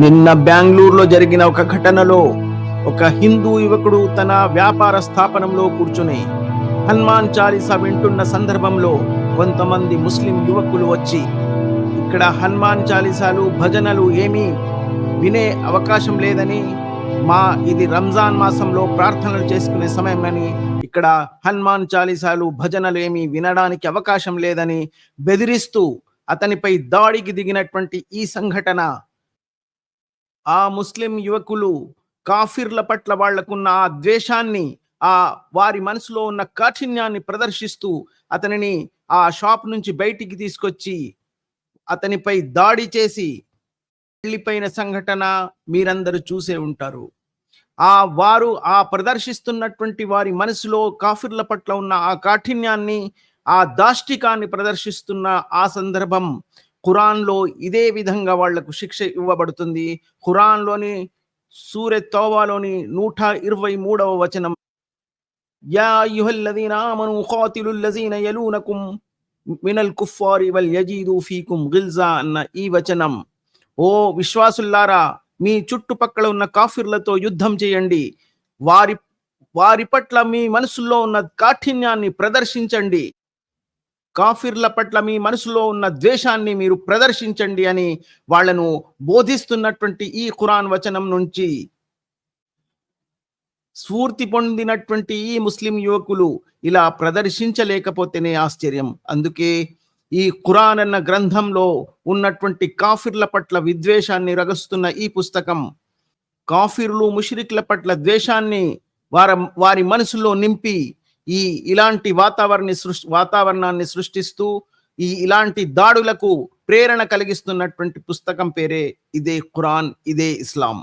నిన్న బెంగళూరులో జరిగిన ఒక ఘటనలో ఒక హిందూ యువకుడు తన వ్యాపార స్థాపనంలో కూర్చుని హనుమాన్ చాలీసా వింటున్న సందర్భంలో కొంతమంది ముస్లిం యువకులు వచ్చి ఇక్కడ హనుమాన్ చాలీసాలు భజనలు ఏమీ వినే అవకాశం లేదని, ఇది రంజాన్ మాసంలో ప్రార్థనలు చేసుకునే సమయం అని, ఇక్కడ హనుమాన్ చాలీసాలు భజనలు ఏమీ వినడానికి అవకాశం లేదని బెదిరిస్తూ అతనిపై దాడికి దిగినటువంటి ఈ సంఘటన ఆ ముస్లిం యువకులు కాఫిర్ల పట్ల వాళ్లకున్న ఆ ద్వేషాన్ని, వారి మనసులో ఉన్న కాఠిన్యాన్ని ప్రదర్శిస్తూ అతనిని ఆ షాప్ నుంచి బయటికి తీసుకొచ్చి అతనిపై దాడి చేసి వెళ్ళిపోయిన సంఘటన మీరందరూ చూసే ఉంటారు. వారు ప్రదర్శిస్తున్నటువంటి వారి మనసులో కాఫిర్ల పట్ల ఉన్న ఆ కాఠిన్యాన్ని, ఆ దాష్టికాన్ని ప్రదర్శిస్తున్న ఆ సందర్భం ఖురాన్లో ఇదే విధంగా వాళ్లకు శిక్ష ఇవ్వబడుతుంది. ఖురాన్లోని సూరె తౌబాలోని 123వ వచనం, యా అయ్యుహల్లదీన ఆమను ఖాతిలుల్ లజీన యలూనకుం మినల్ కుఫారి వల్ యజీదు ఫీకుం గిల్జా అన్న ఈ వచనం, ఓ విశ్వాసుల్లారా, మీ చుట్టుపక్కల ఉన్న కాఫిర్లతో యుద్ధం చేయండి, వారి పట్ల మీ మనసులో ఉన్న కాఠిన్యాన్ని ప్రదర్శించండి, కాఫిర్ల పట్ల మీ మనసులో ఉన్న ద్వేషాన్ని మీరు ప్రదర్శించండి అని వాళ్లను బోధిస్తున్నటువంటి ఈ ఖురాన్ వచనం నుంచి స్ఫూర్తి పొందినటువంటి ఈ ముస్లిం యువకులు ఇలా ప్రదర్శించలేకపోతేనే ఆశ్చర్యం. అందుకే ఈ ఖురాన్ అన్న గ్రంథంలో ఉన్నటువంటి కాఫిర్ల పట్ల విద్వేషాన్ని రగస్తున్న ఈ పుస్తకం కాఫిర్లు ముష్రిక్ల పట్ల ద్వేషాన్ని వారి మనసులో నింపి ఇలాంటి వాతావరణాన్ని సృష్టిస్తూ ఇలాంటి దాడులకు ప్రేరణ కలిగిస్తున్నటువంటి పుస్తకం పేరే ఇదే ఖురాన్, ఇదే ఇస్లాం.